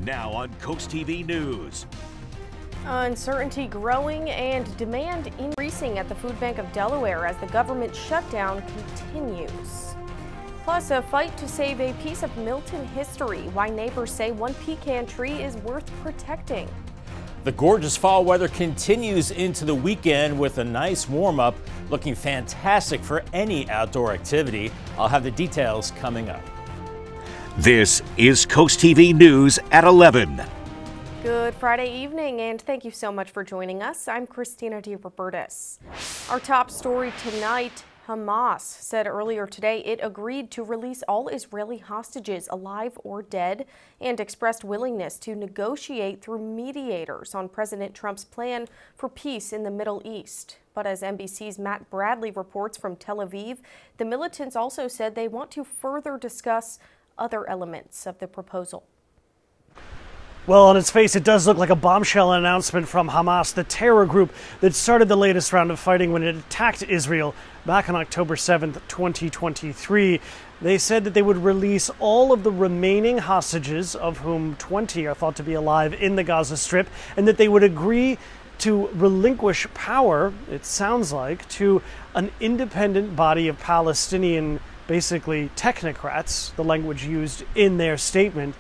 Now on CoastTV News. Uncertainty growing and demand increasing at the Food Bank of Delaware as the government shutdown continues. Plus, a fight to save a piece of Milton history. Why neighbors say one pecan tree is worth protecting. The gorgeous fall weather continues into the weekend with a nice warm-up, looking fantastic for any outdoor activity. I'll have the details coming up. This is CoastTV News at 11. Good Friday evening, and thank you so much for joining us. I'm Christina DeRobertis. Our top story tonight, Hamas said earlier today it agreed to release all Israeli hostages, alive or dead, and expressed willingness to negotiate through mediators on President Trump's plan for peace in the Middle East. But as NBC's Matt Bradley reports from Tel Aviv, the militants also said they want to further discuss other elements of the proposal. Well, on its face, it does look like a bombshell announcement from Hamas, the terror group that started the latest round of fighting when it attacked Israel back on October 7th, 2023. They said that they would release all of the remaining hostages, of whom 20 are thought to be alive in the Gaza Strip, and that they would agree to relinquish power, it sounds like, to an independent body of Palestinian basically technocrats, the language used in their statement,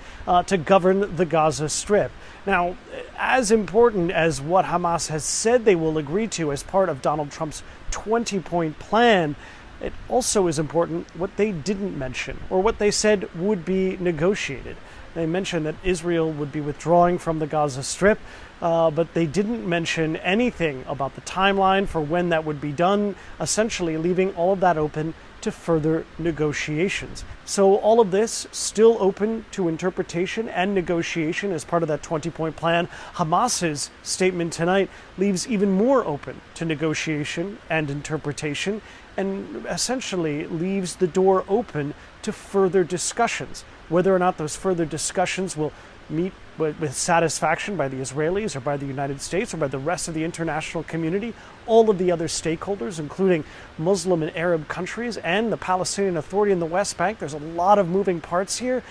to govern the Gaza Strip. Now, as important as what Hamas has said they will agree to as part of Donald Trump's 20-point plan, it also is important what they didn't mention, or what they said would be negotiated. They mentioned that Israel would be withdrawing from the Gaza Strip, but they didn't mention anything about the timeline for when that would be done, essentially leaving all of that open to further negotiations. So all of this still open to interpretation and negotiation as part of that 20-point plan. Hamas's statement tonight leaves even more open to negotiation and interpretation, and essentially leaves the door open to further discussions. Whether or not those further discussions will meet with satisfaction by the Israelis or by the United States or by the rest of the international community, all of the other stakeholders, including Muslim and Arab countries and the Palestinian Authority in the West Bank. There's a lot of moving parts here.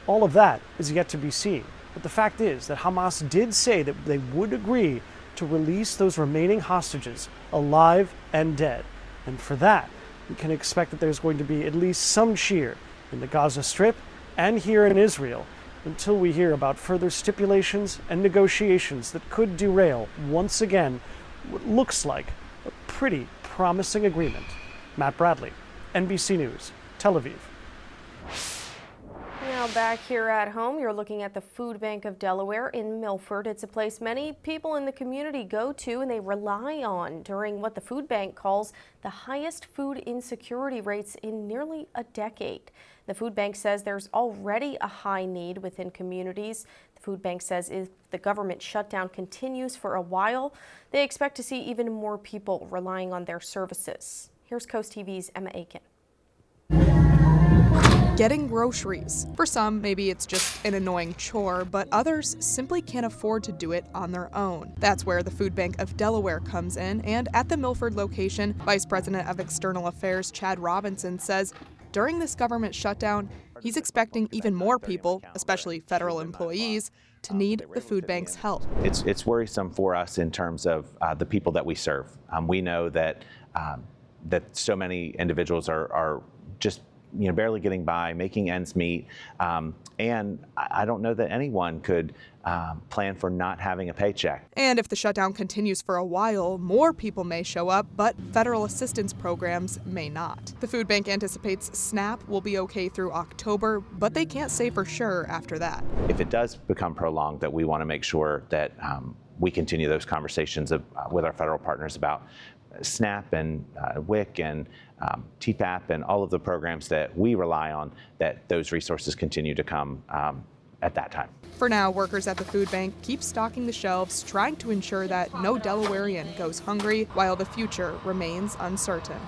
All of that is yet to be seen. But the fact is that Hamas did say that they would agree to release those remaining hostages, alive and dead. And for that, we can expect that there's going to be at least some cheer in the Gaza Strip and here in Israel, until we hear about further stipulations and negotiations that could derail, once again, what looks like a pretty promising agreement. Matt Bradley, NBC News, Tel Aviv. Now back here at home, you're looking at the Food Bank of Delaware in Milford. It's a place many people in the community go to and they rely on during what the food bank calls the highest food insecurity rates in nearly a decade. The food bank says there's already a high need within communities. The food bank says if the government shutdown continues for a while, they expect to see even more people relying on their services. Here's Coast TV's Emma Aiken. Getting groceries. For some, maybe it's just an annoying chore, but others simply can't afford to do it on their own. That's where the Food Bank of Delaware comes in, and at the Milford location, Vice President of External Affairs Chad Robinson says during this government shutdown, he's expecting even more people, especially federal employees, to need the food bank's help. It's worrisome for us in terms of the people that we serve. We know that so many individuals are just barely getting by, making ends meet, and I don't know that anyone could plan for not having a paycheck. And if the shutdown continues for a while, more people may show up, but federal assistance programs may not. The food bank anticipates SNAP will be okay through October, but they can't say for sure after that. If it does become prolonged, that we want to make sure that we continue those conversations with our federal partners about SNAP and WIC and TPAP and all of the programs that we rely on, that those resources continue to come at that time. For now, workers at the food bank keep stocking the shelves, trying to ensure that no Delawarean goes hungry while the future remains uncertain.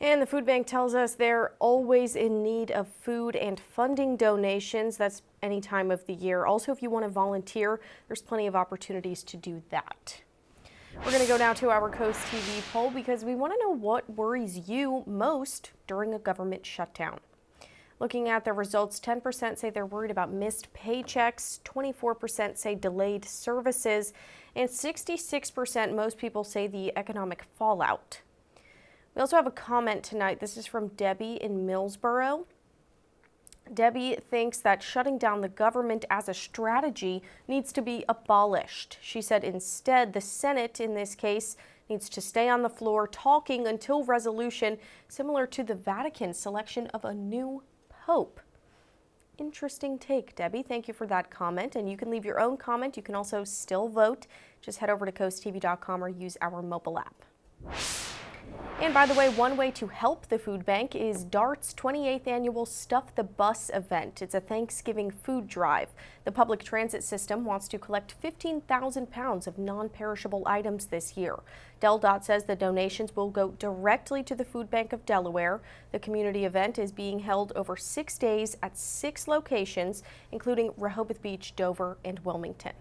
And the food bank tells us they're always in need of food and funding donations. That's any time of the year. Also, if you want to volunteer, there's plenty of opportunities to do that. We're going to go now to our Coast TV poll because we want to know what worries you most during a government shutdown. Looking at the results, 10% say they're worried about missed paychecks, 24% say delayed services, and 66% most people say the economic fallout. We also have a comment tonight. This is from Debbie in Millsboro. Debbie thinks that shutting down the government as a strategy needs to be abolished. She said instead the Senate, in this case, needs to stay on the floor talking until resolution, similar to the Vatican's selection of a new pope. Interesting take, Debbie. Thank you for that comment. And you can leave your own comment. You can also still vote. Just head over to CoastTV.com or use our mobile app. And by the way, one way to help the food bank is DART's 28th annual Stuff the Bus event. It's a Thanksgiving food drive. The public transit system wants to collect 15,000 pounds of non-perishable items this year. DelDOT says the donations will go directly to the Food Bank of Delaware. The community event is being held over 6 days at 6 locations, including Rehoboth Beach, Dover, and Wilmington.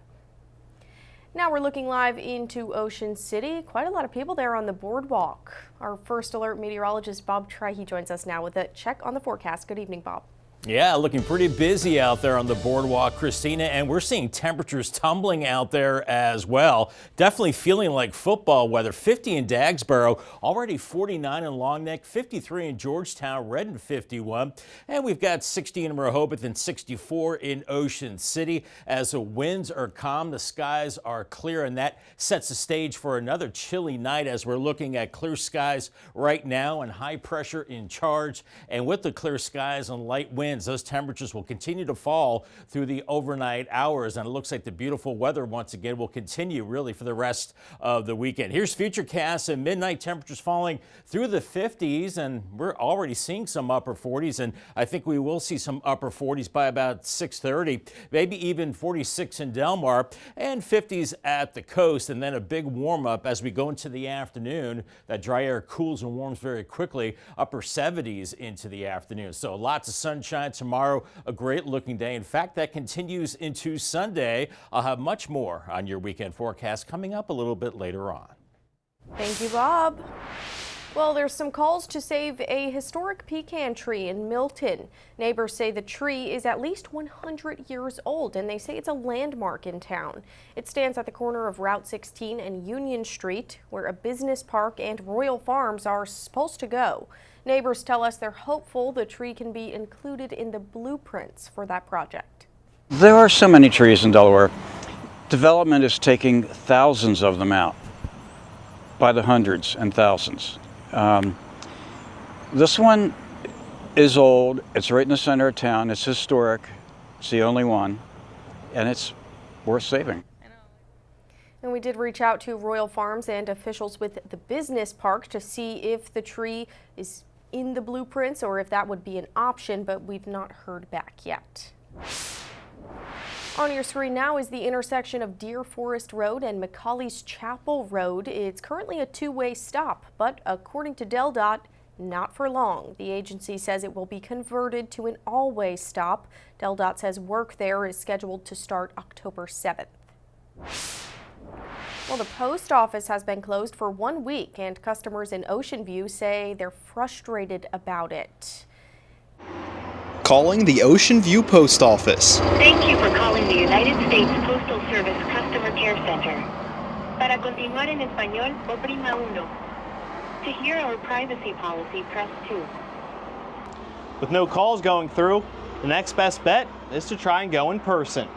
Now we're looking live into Ocean City. Quite a lot of people there on the boardwalk. Our first alert meteorologist Bob Trihey joins us now with a check on the forecast. Good evening, Bob. Yeah, looking pretty busy out there on the boardwalk, Christina, and we're seeing temperatures tumbling out there as well. Definitely feeling like football weather. 50 in Dagsboro, already 49 in Long Neck, 53 in Georgetown, Redden 51, and we've got 60 in Rehoboth and 64 in Ocean City. As the winds are calm, the skies are clear, and that sets the stage for another chilly night as we're looking at clear skies right now and high pressure in charge. And with the clear skies and light winds, those temperatures will continue to fall through the overnight hours, and it looks like the beautiful weather once again will continue really for the rest of the weekend. Here's Futurecast and midnight temperatures falling through the 50s, and we're already seeing some upper 40s, and I think we will see some upper 40s by about 6:30, maybe even 46 in Del Mar and 50s at the coast, and then a big warm up as we go into the afternoon. That dry air cools and warms very quickly, upper 70s into the afternoon. So lots of sunshine tomorrow, a great looking day. In fact, that continues into Sunday. I'll have much more on your weekend forecast coming up a little bit later on. Thank you, Bob. Well, there's some calls to save a historic pecan tree in Milton. Neighbors say the tree is at least 100 years old, and they say it's a landmark in town. It stands at the corner of Route 16 and Union Street, where a business park and Royal Farms are supposed to go. Neighbors tell us they're hopeful the tree can be included in the blueprints for that project. There are so many trees in Delaware. Development is taking thousands of them out, by the hundreds and thousands. This one is old. It's right in the center of town. It's historic. It's the only one, and it's worth saving. And we did reach out to Royal Farms and officials with the business park to see if the tree is in the blueprints or if that would be an option, but we've not heard back yet. On your screen now is the intersection of Deer Forest Road and McCauley's Chapel Road. It's currently a two-way stop, but according to DelDOT, not for long. The agency says it will be converted to an all-way stop. DelDOT says work there is scheduled to start October 7th. Well, the post office has been closed for 1 week, and customers in Ocean View say they're frustrated about it. Calling the Ocean View Post Office. Thank you for calling the United States Postal Service Customer Care Center. Para continuar en español, oprima 1. To hear our privacy policy, press 2. With no calls going through, the next best bet is to try and go in person.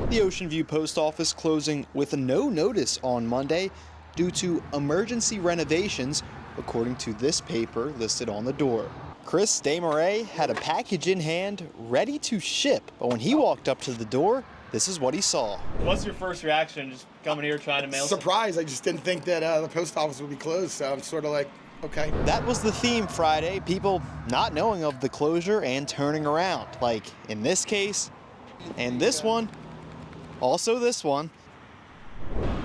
The Ocean View Post Office closing with no notice on Monday due to emergency renovations, according to this paper listed on the door. Chris Desmarais had a package in hand ready to ship, but when he walked up to the door, this is what he saw. What's your first reaction just coming here trying to mail? Surprise. I just didn't think that the post office would be closed, so I'm sort of like, okay. That was the theme Friday, people not knowing of the closure and turning around. Like in this case, and this one, also this one.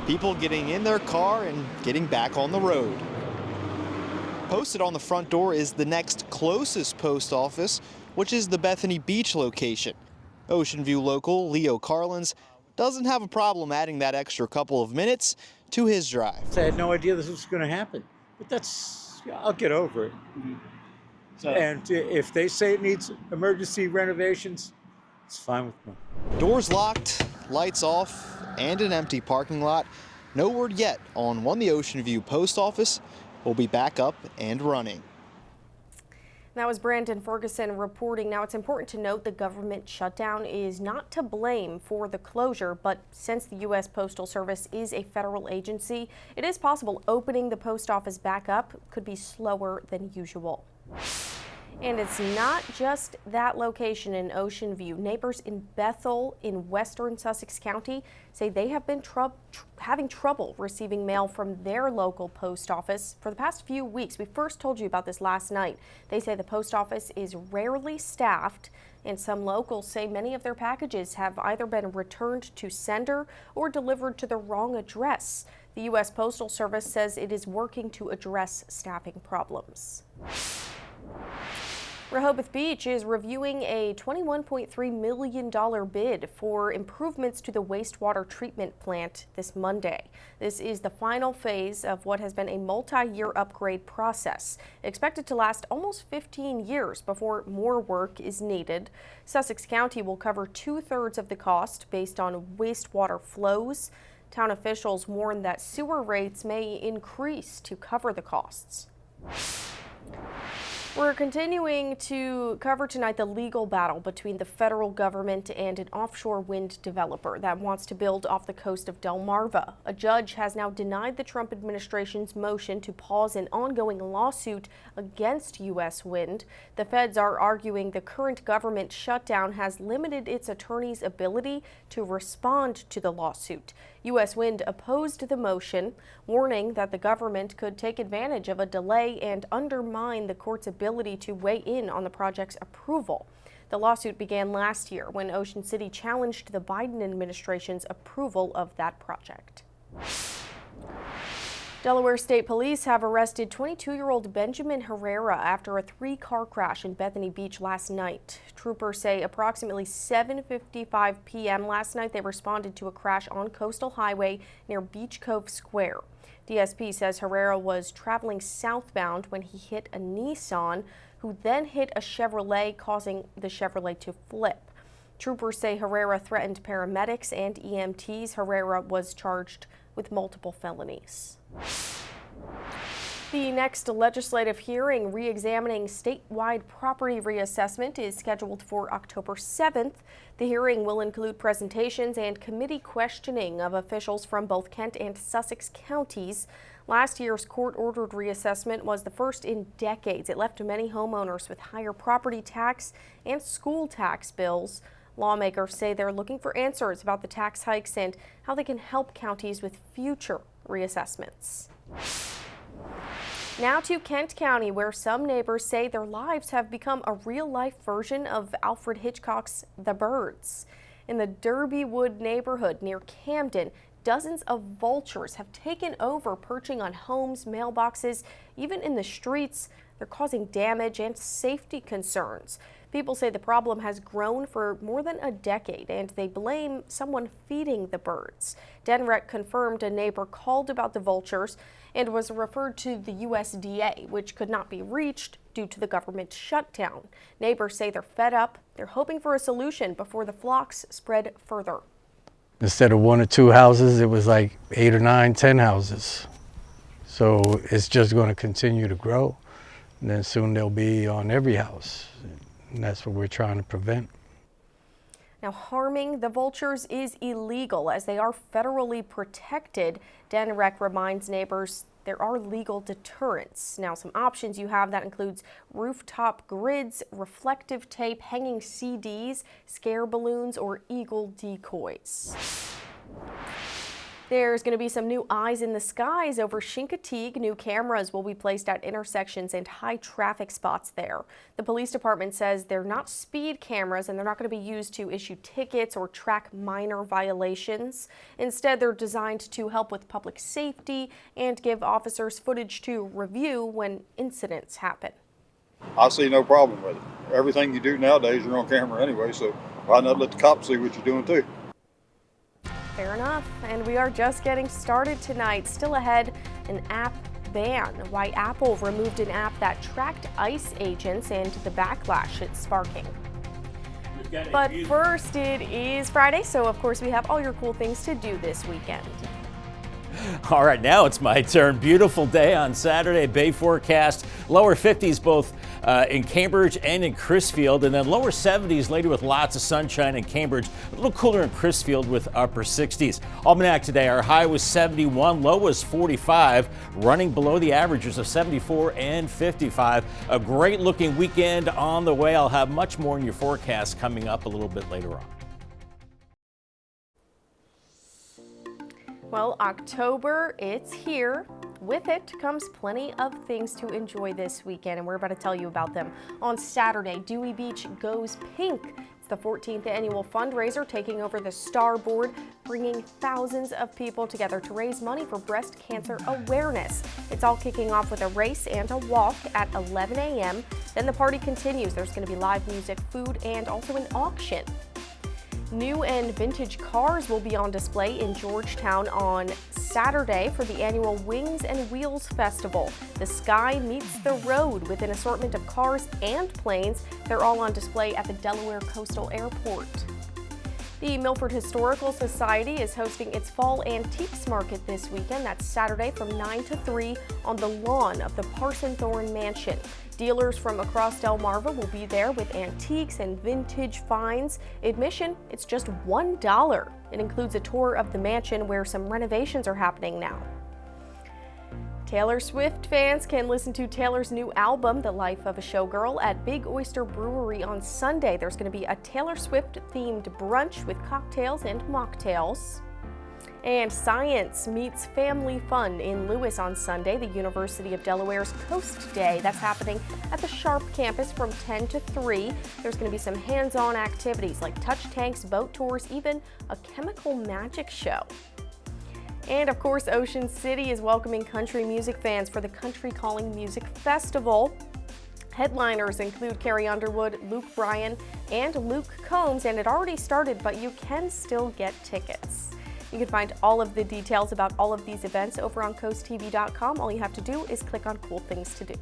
People getting in their car and getting back on the road. Posted on the front door is the next closest post office, which is the Bethany Beach location. Ocean View local Leo Carlins doesn't have a problem adding that extra couple of minutes to his drive. I had no idea this was going to happen, but I'll get over it. And if they say it needs emergency renovations, it's fine with me. Doors locked, lights off, and an empty parking lot. No word yet on when the Ocean View Post Office will be back up and running. That was Brandon Ferguson reporting. Now, it's important to note the government shutdown is not to blame for the closure, but since the U.S. Postal Service is a federal agency, it is possible opening the post office back up could be slower than usual. And it's not just that location in Ocean View. Neighbors in Bethel in western Sussex County say they have been having trouble receiving mail from their local post office for the past few weeks. We first told you about this last night. They say the post office is rarely staffed, and some locals say many of their packages have either been returned to sender or delivered to the wrong address. The U.S. Postal Service says it is working to address staffing problems. Rehoboth Beach is reviewing a $21.3 million bid for improvements to the wastewater treatment plant this Monday. This is the final phase of what has been a multi-year upgrade process, expected to last almost 15 years before more work is needed. Sussex County will cover 2/3 of the cost based on wastewater flows. Town officials warn that sewer rates may increase to cover the costs. We're continuing to cover tonight the legal battle between the federal government and an offshore wind developer that wants to build off the coast of Delmarva. A judge has now denied the Trump administration's motion to pause an ongoing lawsuit against U.S. wind. The feds are arguing the current government shutdown has limited its attorney's ability to respond to the lawsuit. U.S. Wind opposed the motion, warning that the government could take advantage of a delay and undermine the court's ability to weigh in on the project's approval. The lawsuit began last year when Ocean City challenged the Biden administration's approval of that project. Delaware State Police have arrested 22-year-old Benjamin Herrera after a 3-car crash in Bethany Beach last night. Troopers say approximately 7:55 p.m. last night they responded to a crash on Coastal Highway near Beach Cove Square. DSP says Herrera was traveling southbound when he hit a Nissan, who then hit a Chevrolet, causing the Chevrolet to flip. Troopers say Herrera threatened paramedics and EMTs. Herrera was charged with multiple felonies. The next legislative hearing re-examining statewide property reassessment is scheduled for October 7th. The hearing will include presentations and committee questioning of officials from both Kent and Sussex counties. Last year's court-ordered reassessment was the first in decades. It left many homeowners with higher property tax and school tax bills. Lawmakers say they're looking for answers about the tax hikes and how they can help counties with future reassessments. Now to Kent County, where some neighbors say their lives have become a real-life version of Alfred Hitchcock's The Birds. In the Derbywood neighborhood near Camden, dozens of vultures have taken over, perching on homes, mailboxes, even in the streets. They're causing damage and safety concerns. People say the problem has grown for more than a decade, and they blame someone feeding the birds. DenRec confirmed a neighbor called about the vultures and was referred to the USDA, which could not be reached due to the government shutdown. Neighbors say they're fed up. They're hoping for a solution before the flocks spread further. Instead of 1 or 2 houses, it was like 8 or 9, 10 houses. So it's just going to continue to grow. And then soon they'll be on every house. And that's what we're trying to prevent. Now, harming the vultures is illegal as they are federally protected. DenRec reminds neighbors there are legal deterrents. Now, some options you have that includes rooftop grids, reflective tape, hanging CDs, scare balloons, or eagle decoys. There's going to be some new eyes in the skies over Chincoteague. New cameras will be placed at intersections and high traffic spots there. The police department says they're not speed cameras and they're not going to be used to issue tickets or track minor violations. Instead, they're designed to help with public safety and give officers footage to review when incidents happen. I see no problem with it. Everything you do nowadays, you're on camera anyway, so why not let the cops see what you're doing too? Fair enough. And we are just getting started tonight. Still ahead, an app ban, why Apple removed an app that tracked ICE agents, and the backlash it's sparking. But first, it is Friday, so of course we have all your cool things to do this weekend. All right, now it's my turn. Beautiful day on Saturday. Bay forecast, lower 50s both in Cambridge and in Crisfield, and then lower 70s later with lots of sunshine in Cambridge. A little cooler in Crisfield with upper 60s. Almanac today, our high was 71, low was 45, running below the averages of 74 and 55. A great looking weekend on the way. I'll have much more in your forecast coming up a little bit later on. Well, October, it's here. With it comes plenty of things to enjoy this weekend, and we're about to tell you about them. On Saturday, Dewey Beach goes pink. It's the 14th annual fundraiser taking over the Starboard, bringing thousands of people together to raise money for breast cancer awareness. It's all kicking off with a race and a walk at 11 a.m. Then the party continues. There's going to be live music, food, and also an auction. New and vintage cars will be on display in Georgetown on Saturday for the annual Wings and Wheels Festival. The sky meets the road with an assortment of cars and planes. They're all on display at the Delaware Coastal Airport. The Milford Historical Society is hosting its Fall Antiques Market this weekend. That's Saturday from 9 to 3 on the lawn of the Parson Thorne Mansion. Dealers from across Delmarva will be there with antiques and vintage finds. Admission, it's just $1. It includes a tour of the mansion where some renovations are happening now. Taylor Swift fans can listen to Taylor's new album, The Life of a Showgirl, at Big Oyster Brewery on Sunday. There's going to be a Taylor Swift-themed brunch with cocktails and mocktails. And science meets family fun in Lewis on Sunday, the University of Delaware's Coast Day. That's happening at the Sharp campus from 10 to 3. There's going to be some hands-on activities like touch tanks, boat tours, even a chemical magic show. And of course, Ocean City is welcoming country music fans for the Country Calling Music Festival. Headliners include Carrie Underwood, Luke Bryan, and Luke Combs, and it already started, but you can still get tickets. You can find all of the details about all of these events over on CoastTV.com. All you have to do is click on Cool Things to Do.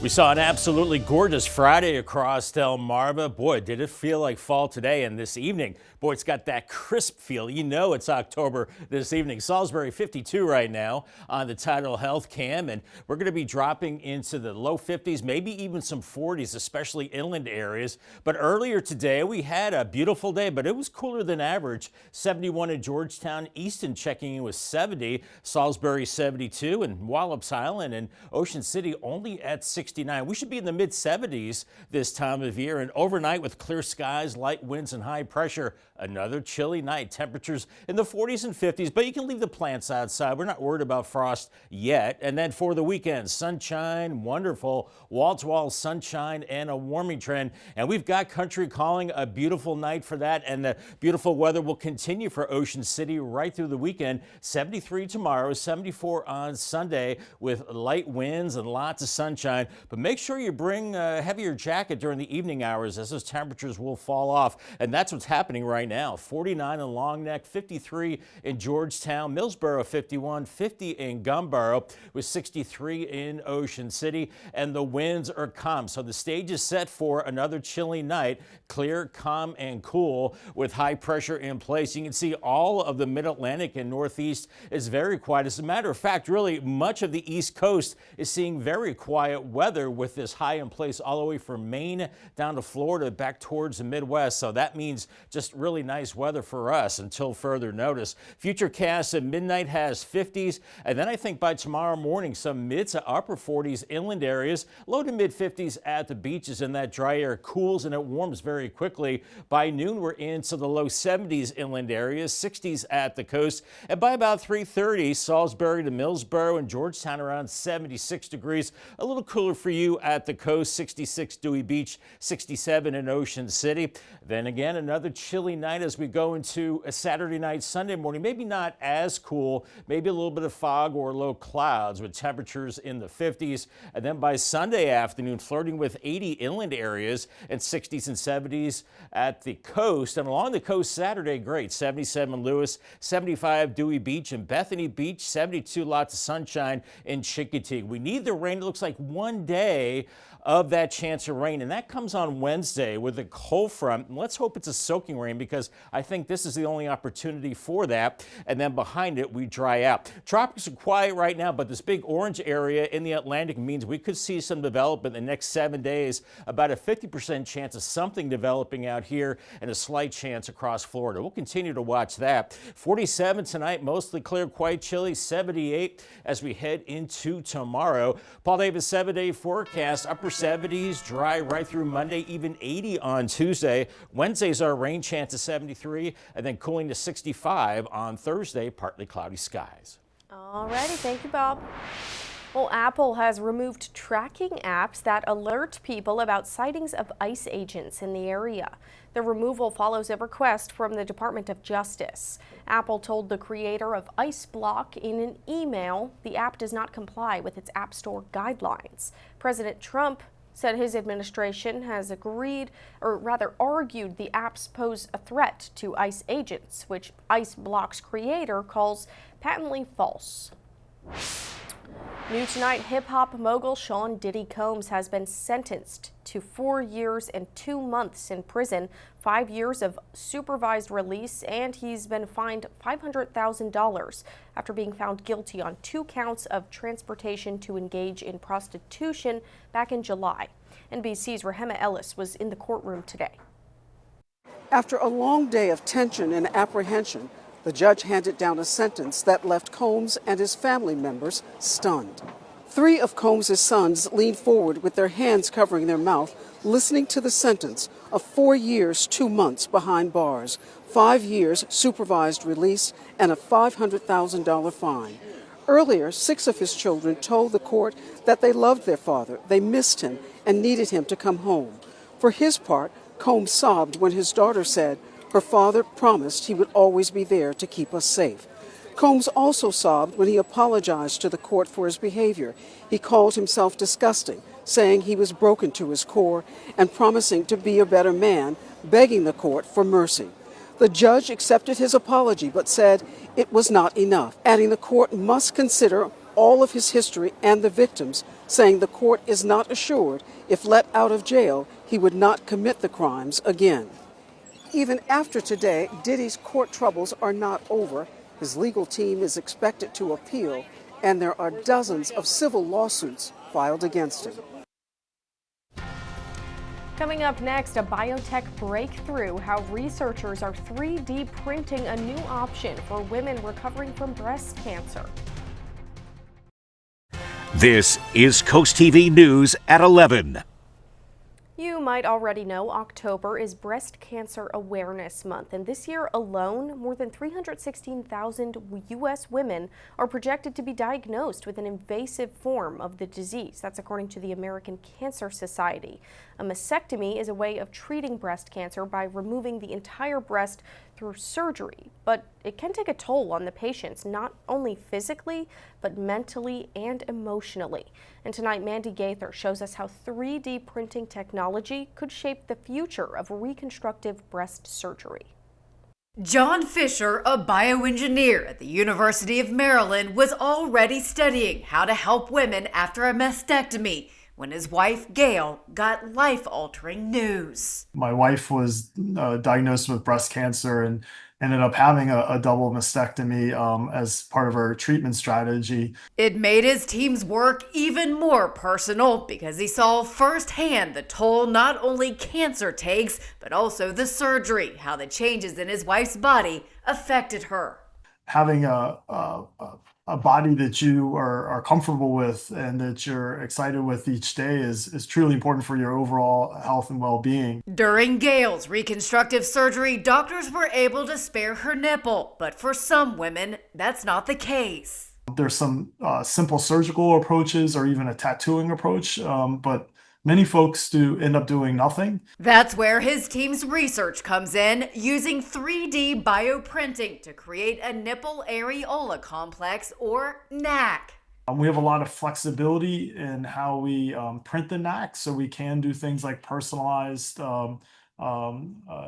We saw an absolutely gorgeous Friday across Delmarva. Boy, did it feel like fall today and this evening. Boy, it's got that crisp feel. You know it's October this evening. Salisbury 52 right now on the Tidal Health Cam, and we're going to be dropping into the low 50s, maybe even some 40s, especially inland areas. But earlier today, we had a beautiful day, but it was cooler than average. 71 in Georgetown, Easton checking in with 70, Salisbury 72, and Wallops Island and Ocean City only at 69. We should be in the mid-70s this time of year, and overnight with clear skies, light winds, and high pressure, another chilly night. Temperatures in the 40s and 50s, but you can leave the plants outside. We're not worried about frost yet. And then for the weekend, sunshine, wonderful, wall-to-wall sunshine and a warming trend. And we've got Country Calling, a beautiful night for that, and the beautiful weather will continue for Ocean City right through the weekend. 73 tomorrow, 74 on Sunday with light winds and lots of sunshine. But make sure you bring a heavier jacket during the evening hours as those temperatures will fall off. And that's what's happening right now. 49 in Long Neck, 53 in Georgetown, Millsboro 51, 50 in Gumboro, with 63 in Ocean City. And the winds are calm. So the stage is set for another chilly night, clear, calm, and cool with high pressure in place. You can see all of the Mid-Atlantic and Northeast is very quiet. As a matter of fact, really much of the East Coast is seeing very quiet weather with this high in place all the way from Maine down to Florida back towards the Midwest. So that means just really nice weather for us until further notice. Futurecast at midnight has 50s, and then I think by tomorrow morning some mid to upper 40s inland areas, low to mid 50s at the beaches, and that dry air cools and it warms very quickly. By noon we're into the low 70s inland areas, 60s at the coast, and by about 3:30 Salisbury to Millsboro and Georgetown around 76 degrees, a little cooler cooler for you at the coast, 66 Dewey Beach, 67 in Ocean City. Then again, another chilly night as we go into a Saturday night, Sunday morning. Maybe not as cool, maybe a little bit of fog or low clouds with temperatures in the 50s. And then by Sunday afternoon, flirting with 80 inland areas and 60s and 70s at the coast. And along the coast Saturday, great, 77 Lewis, 75 Dewey Beach and Bethany Beach, 72 lots of sunshine in Chincoteague. We need the rain. It looks like one day of that chance of rain, and that comes on Wednesday with a cold front. And let's hope it's a soaking rain, because I think this is the only opportunity for that. And then behind it, we dry out. Tropics are quiet right now, but this big orange area in the Atlantic means we could see some development in the next 7 days. About a 50% chance of something developing out here and a slight chance across Florida. We'll continue to watch that. 47 tonight, mostly clear, quite chilly. 78 as we head into tomorrow. Paul Davis 7-day forecast, upper 70s, dry right through Monday, even 80 on Tuesday. Wednesday's our rain chance of 73, and then cooling to 65 on Thursday, partly cloudy skies. All righty, thank you, Bob. Well, Apple has removed tracking apps that alert people about sightings of ICE agents in the area. The removal follows a request from the Department of Justice. Apple told the creator of Ice Block in an email the app does not comply with its App Store guidelines. President Trump said his administration has agreed, or rather argued, the apps pose a threat to ICE agents, which Ice Block's creator calls patently false. New tonight, hip-hop mogul Sean Diddy Combs has been sentenced to 4 years and 2 months in prison, 5 years of supervised release, and he's been fined $500,000 after being found guilty on 2 counts of transportation to engage in prostitution back in July. NBC's Rahema Ellis was in the courtroom today. After a long day of tension and apprehension, the judge handed down a sentence that left Combs and his family members stunned. 3 of Combs' sons leaned forward with their hands covering their mouth, listening to the sentence of 4 years, 2 months behind bars, 5 years supervised release, and a $500,000 fine. Earlier, 6 of his children told the court that they loved their father, they missed him, and needed him to come home. For his part, Combs sobbed when his daughter said, her father promised he would always be there to keep us safe. Combs also sobbed when he apologized to the court for his behavior. He called himself disgusting, saying he was broken to his core and promising to be a better man, begging the court for mercy. The judge accepted his apology but said it was not enough, adding the court must consider all of his history and the victims, saying the court is not assured if let out of jail he would not commit the crimes again. Even after today, Diddy's court troubles are not over. His legal team is expected to appeal, and there are dozens of civil lawsuits filed against him. Coming up next, a biotech breakthrough, how researchers are 3D printing a new option for women recovering from breast cancer. This is Coast TV News at 11. You might already know October is Breast Cancer Awareness Month, and this year alone, more than 316,000 U.S. women are projected to be diagnosed with an invasive form of the disease. That's according to the American Cancer Society. A mastectomy is a way of treating breast cancer by removing the entire breast through surgery, but it can take a toll on the patients, not only physically, but mentally and emotionally. And tonight, Mandy Gaither shows us how 3D printing technology could shape the future of reconstructive breast surgery. John Fisher, a bioengineer at the University of Maryland, was already studying how to help women after a mastectomy when his wife, Gail, got life-altering news. My wife was diagnosed with breast cancer and ended up having a double mastectomy as part of her treatment strategy. It made his team's work even more personal because he saw firsthand the toll not only cancer takes, but also the surgery, how the changes in his wife's body affected her. Having a body that you are comfortable with and that you're excited with each day is truly important for your overall health and well-being. During Gail's reconstructive surgery, doctors were able to spare her nipple, but for some women, that's not the case. There's some simple surgical approaches or even a tattooing approach, but many folks do end up doing nothing. That's where his team's research comes in, using 3D bioprinting to create a nipple areola complex, or NAC. We have a lot of flexibility in how we print the NAC, so we can do things like personalized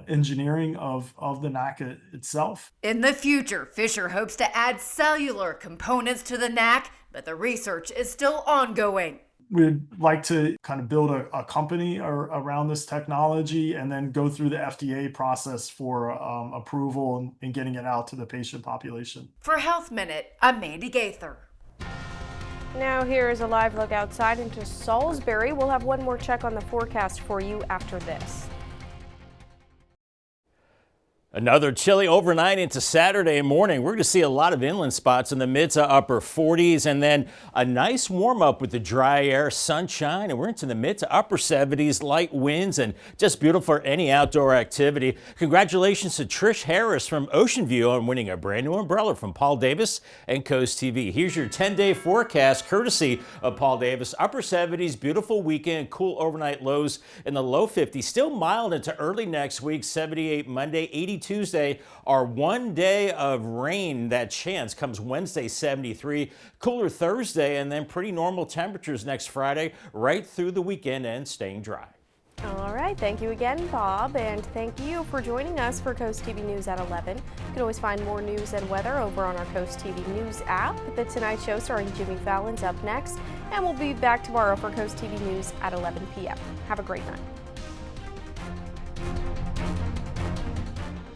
engineering of the NAC itself. In the future, Fisher hopes to add cellular components to the NAC, but the research is still ongoing. We'd like to kind of build a company around this technology and then go through the FDA process for approval and getting it out to the patient population. For Health Minute, I'm Mandy Gaither. Now here is a live look outside into Salisbury. We'll have one more check on the forecast for you after this. Another chilly overnight into Saturday morning. We're going to see a lot of inland spots in the mid to upper 40s, and then a nice warm up with the dry air, sunshine, and we're into the mid to upper 70s, light winds, and just beautiful for any outdoor activity. Congratulations to Trish Harris from Ocean View on winning a brand new umbrella from Paul Davis and Coast TV. Here's your 10-day forecast courtesy of Paul Davis. Upper 70s, beautiful weekend, cool overnight lows in the low 50s. Still mild into early next week, 78 Monday, 82 Tuesday. Our 1 day of rain, that chance, comes Wednesday, 73. Cooler Thursday, and then pretty normal temperatures next Friday, right through the weekend and staying dry. All right, thank you again, Bob, and thank you for joining us for Coast TV News at 11. You can always find more news and weather over on our Coast TV News app. The Tonight Show starring Jimmy Fallon's up next, and we'll be back tomorrow for Coast TV News at 11 p.m. Have a great night.